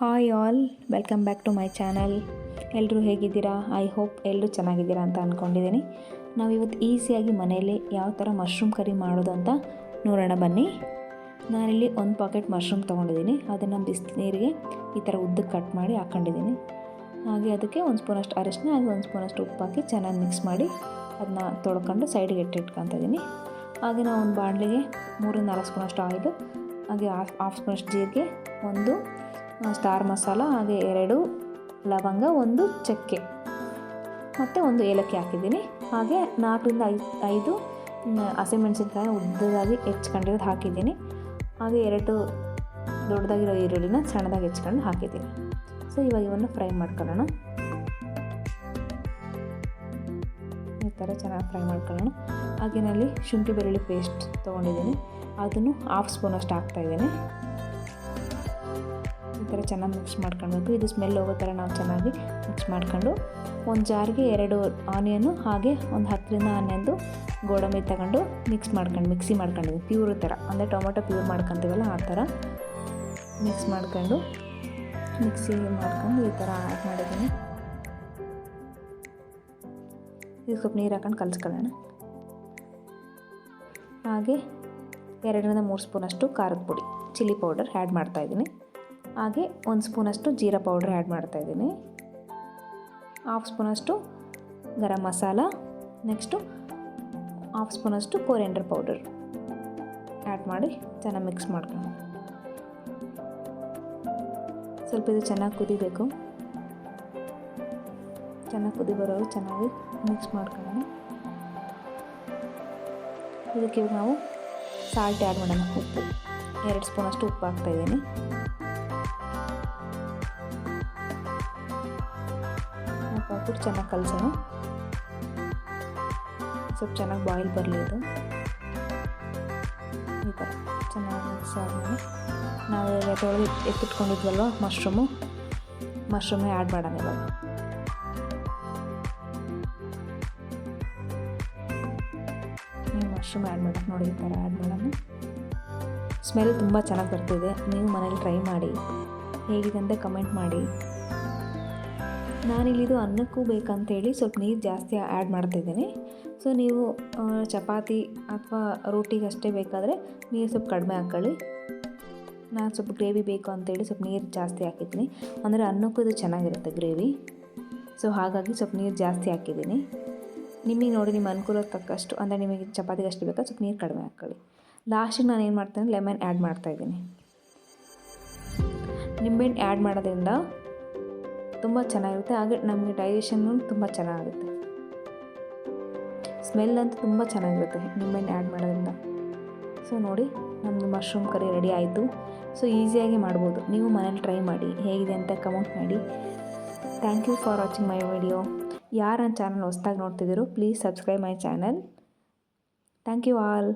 Hi all, welcome back to my channel. ಎಲ್ಲರೂ ಹೇಗಿದ್ದೀರಾ? I hope ಎಲ್ಲರೂ ಚೆನ್ನಾಗಿದ್ದೀರಾ ಅಂತ ಅಂದ್ಕೊಂಡಿದ್ದೀನಿ. ನಾವಿವತ್ತು ಈಸಿಯಾಗಿ ಮನೆಯಲ್ಲಿ ಯಾವ ಥರ ಮಶ್ರೂಮ್ ಕರಿ ಮಾಡೋದು ಅಂತ ನೋಡೋಣ ಬನ್ನಿ. ನಾನಿಲ್ಲಿ ಒಂದು ಪಾಕೆಟ್ ಮಶ್ರೂಮ್ ತೊಗೊಂಡಿದ್ದೀನಿ. ಅದನ್ನು ಬಿಸಿನೀರಿಗೆ ಈ ಥರ ಉದ್ದಕ್ಕೆ ಕಟ್ ಮಾಡಿ ಹಾಕ್ಕೊಂಡಿದ್ದೀನಿ. ಹಾಗೆ ಅದಕ್ಕೆ ಒಂದು ಸ್ಪೂನಷ್ಟು ಅರಿಶಿನ ಹಾಗೆ ಒಂದು ಸ್ಪೂನಷ್ಟು ಉಪ್ಪು ಹಾಕಿ ಚೆನ್ನಾಗಿ ಮಿಕ್ಸ್ ಮಾಡಿ ಅದನ್ನ ತೊಳ್ಕೊಂಡು ಸೈಡಿಗೆ ಇಟ್ಕೊತಿದ್ದೀನಿ. ಹಾಗೆ ನಾವು ಒಂದು ಬಾಣಲೆಗೆ 3-4 ಸ್ಪೂನಷ್ಟು ಆಯಿಲು, ಹಾಗೆ ಹಾಫ್ ಸ್ಪೂನಷ್ಟು ಜೀರಿಗೆ, ಒಂದು ಸ್ಟಾರ್ ಮಸಾಲ, ಹಾಗೆ 2 ಲವಂಗ, 1 ಚಕ್ಕೆ ಮತ್ತು 1 ಏಲಕ್ಕಿ ಹಾಕಿದ್ದೀನಿ. ಹಾಗೆ 4-5 ಹಸಿಮೆಣಸಿನ್ಕಾಯಿ ಉದ್ದದಾಗಿ ಹೆಚ್ಕೊಂಡಿರೋದು ಹಾಕಿದ್ದೀನಿ. ಹಾಗೆ 2 ದೊಡ್ಡದಾಗಿರೋ ಈರುಳ್ಳಿನ ಸಣ್ಣದಾಗಿ ಹೆಚ್ಕೊಂಡು ಹಾಕಿದ್ದೀನಿ. ಸೊ ಇವಾಗ ಇವನ್ನು ಫ್ರೈ ಮಾಡ್ಕೊಳ್ಳೋಣ. ಈ ಥರ ಚೆನ್ನಾಗಿ ಫ್ರೈ ಮಾಡ್ಕೊಳ್ಳೋಣ. ಹಾಗೆ ನಾನಲ್ಲಿ ಶುಂಠಿ ಬೆಳ್ಳುಳ್ಳಿ ಪೇಸ್ಟ್ ತೊಗೊಂಡಿದ್ದೀನಿ, ಅದನ್ನು ಹಾಫ್ ಸ್ಪೂನಷ್ಟು ಹಾಕ್ತಾಯಿದ್ದೀನಿ. ಈ ಥರ ಚೆನ್ನಾಗಿ ಮಿಕ್ಸ್ ಮಾಡ್ಕೊಳ್ಬೇಕು. ಇದು ಸ್ಮೆಲ್ ಹೋಗೋ ಥರ ನಾವು ಚೆನ್ನಾಗಿ ಮಿಕ್ಸ್ ಮಾಡ್ಕೊಂಡು ಒಂದು ಜಾರ್ಗೆ 2 ಆನಿಯನ್ನು ಹಾಗೆ ಒಂದು 10-11 ಗೋಡಂಬಿ ತಗೊಂಡು ಮಿಕ್ಸಿ ಮಾಡ್ಕೊಂಡಿದ್ದೀನಿ. ಪ್ಯೂರ್ ಥರ, ಅಂದರೆ ಟೊಮೊಟೊ ಪ್ಯೂರ್ ಮಾಡ್ಕೊತೀವಲ್ಲ ಆ ಥರ ಮಿಕ್ಸಿ ಮಾಡ್ಕೊಂಡು ಈ ಥರ ಆ್ಯಡ್ ಮಾಡಿದ್ದೀನಿ. ಇದು ಸ್ವಲ್ಪ ನೀರು ಹಾಕೊಂಡು ಕಲಿಸ್ಕೊಳ್ಳೋಣ. ಹಾಗೆ 2-3 ಸ್ಪೂನಷ್ಟು ಖಾರದ ಪುಡಿ, ಚಿಲ್ಲಿ ಪೌಡರ್ ಆ್ಯಡ್ ಮಾಡ್ತಾಯಿದ್ದೀನಿ. ಹಾಗೆ 1 ಸ್ಪೂನಷ್ಟು ಜೀರಾ ಪೌಡ್ರ್ ಆ್ಯಡ್ ಮಾಡ್ತಾಯಿದ್ದೀನಿ. ಹಾಫ್ ಸ್ಪೂನಷ್ಟು ಗರಂ ಮಸಾಲ, ನೆಕ್ಸ್ಟು ಹಾಫ್ ಸ್ಪೂನಷ್ಟು ಕೊರಿಯಾಂಡರ್ ಪೌಡರ್ ಆ್ಯಡ್ ಮಾಡಿ ಚೆನ್ನಾಗಿ ಮಿಕ್ಸ್ ಮಾಡ್ಕೊಳ್ಳೋಣ. ಸ್ವಲ್ಪ ಇದು ಚೆನ್ನಾಗಿ ಕುದಿಬೇಕು. ಚೆನ್ನಾಗಿ ಕುದಿ ಬರೋರು ಚೆನ್ನಾಗಿ ಮಿಕ್ಸ್ ಮಾಡ್ಕೊಳ್ಳೋಣ. ಇದಕ್ಕೆ ಇವಾಗ ನಾವು ಸಾಲ್ಟ್ ಆ್ಯಡ್ ಮಾಡೋಣ. ಉಪ್ಪು 2 ಸ್ಪೂನಷ್ಟು ಉಪ್ಪು ಹಾಕ್ತಾಯಿದ್ದೀನಿ. ಹಾಕ್ಬಿಟ್ಟು ಚೆನ್ನಾಗಿ ಕಲಸೋಣ. ಸ್ವಲ್ಪ ಚೆನ್ನಾಗಿ ಬಾಯ್ಲ್ ಬರಲಿ. ಇದು ಈ ಥರ ಚೆನ್ನಾಗಿ ಮಿಕ್ಸ್ ಆದಮೇಲೆ ನಾವು ತೊಳೆದು ಎತ್ತಿಟ್ಕೊಂಡಿದ್ವಲ್ವ ಮಶ್ರೂಮೇ ಆ್ಯಡ್ ಮಾಡೋಣ. ಇವಾಗ ಮಶ್ರೂಮ್ ಆ್ಯಡ್ ಮಾಡೋಕ್ಕೆ ನೋಡಿ, ಈ ಥರ ಆ್ಯಡ್ ಮಾಡೋಣ. ಸ್ಮೆಲ್ ತುಂಬ ಚೆನ್ನಾಗಿ ಬರ್ತಿದೆ. ನೀವು ಮನೇಲಿ ಟ್ರೈ ಮಾಡಿ, ಹೇಗಿದೆ ಅಂತ ಕಮೆಂಟ್ ಮಾಡಿ. ನಾನಿಲ್ಲಿದು ಅನ್ನಕ್ಕೂ ಬೇಕಂತೇಳಿ ಸ್ವಲ್ಪ ನೀರು ಜಾಸ್ತಿ ಆ್ಯಡ್ ಮಾಡ್ತಾಯಿದ್ದೀನಿ. ಸೊ ನೀವು ಚಪಾತಿ ಅಥವಾ ರೋಟಿಗೆ ಅಷ್ಟೇ ಬೇಕಾದರೆ ನೀರು ಸ್ವಲ್ಪ ಕಡಿಮೆ ಹಾಕ್ಕೊಳ್ಳಿ. ನಾನು ಸ್ವಲ್ಪ ಗ್ರೇವಿ ಬೇಕು ಅಂತೇಳಿ ಸ್ವಲ್ಪ ನೀರು ಜಾಸ್ತಿ ಹಾಕಿದ್ದೀನಿ, ಅಂದರೆ ಅನ್ನಕ್ಕೂ ಇದು ಚೆನ್ನಾಗಿರುತ್ತೆ ಗ್ರೇವಿ. ಸೊ ಹಾಗಾಗಿ ಸ್ವಲ್ಪ ನೀರು ಜಾಸ್ತಿ ಹಾಕಿದ್ದೀನಿ. ನಿಮಗೆ ನೋಡಿ, ನಿಮ್ಮ ಅನುಕೂಲಕ್ಕೆ ತಕ್ಕಷ್ಟು, ಅಂದರೆ ನಿಮಗೆ ಚಪಾತಿಗೆ ಅಷ್ಟು ಬೇಕಾ ಸ್ವಲ್ಪ ನೀರು ಕಡಿಮೆ ಹಾಕ್ಕೊಳ್ಳಿ. ಲಾಸ್ಟಿಗೆ ನಾನು ಏನು ಮಾಡ್ತೀನಿ, ಲೆಮನ್ ಆ್ಯಡ್ ಮಾಡ್ತಾಯಿದ್ದೀನಿ. ನಿಂಬೆಹಣ್ಣು ಆ್ಯಡ್ ಮಾಡೋದ್ರಿಂದ ತುಂಬ ಚೆನ್ನಾಗಿರುತ್ತೆ. ಹಾಗೆ ನಮಗೆ ಡೈಜೆಷನ್ನು ತುಂಬ ಚೆನ್ನಾಗುತ್ತೆ. ಸ್ಮೆಲ್ ಅಂತೂ ತುಂಬ ಚೆನ್ನಾಗಿರುತ್ತೆ ನಿಂಬೆಹಣ್ಣು ಆ್ಯಡ್ ಮಾಡೋದ್ರಿಂದ. ಸೊ ನೋಡಿ, ನಮ್ಮದು ಮಶ್ರೂಮ್ ಕರಿ ರೆಡಿ ಆಯಿತು. ಸೊ ಈಸಿಯಾಗಿ ಮಾಡ್ಬೋದು. ನೀವು ಮನೇಲಿ ಟ್ರೈ ಮಾಡಿ, ಹೇಗಿದೆ ಅಂತ ಕಮೆಂಟ್ ಮಾಡಿ. Thank you for watching my video. ಯಾರು ನನ್ನ ಚಾನಲ್ ಹೊಸ್ದಾಗಿ ನೋಡ್ತಿದ್ದೀರೋ please subscribe my channel. Thank you all.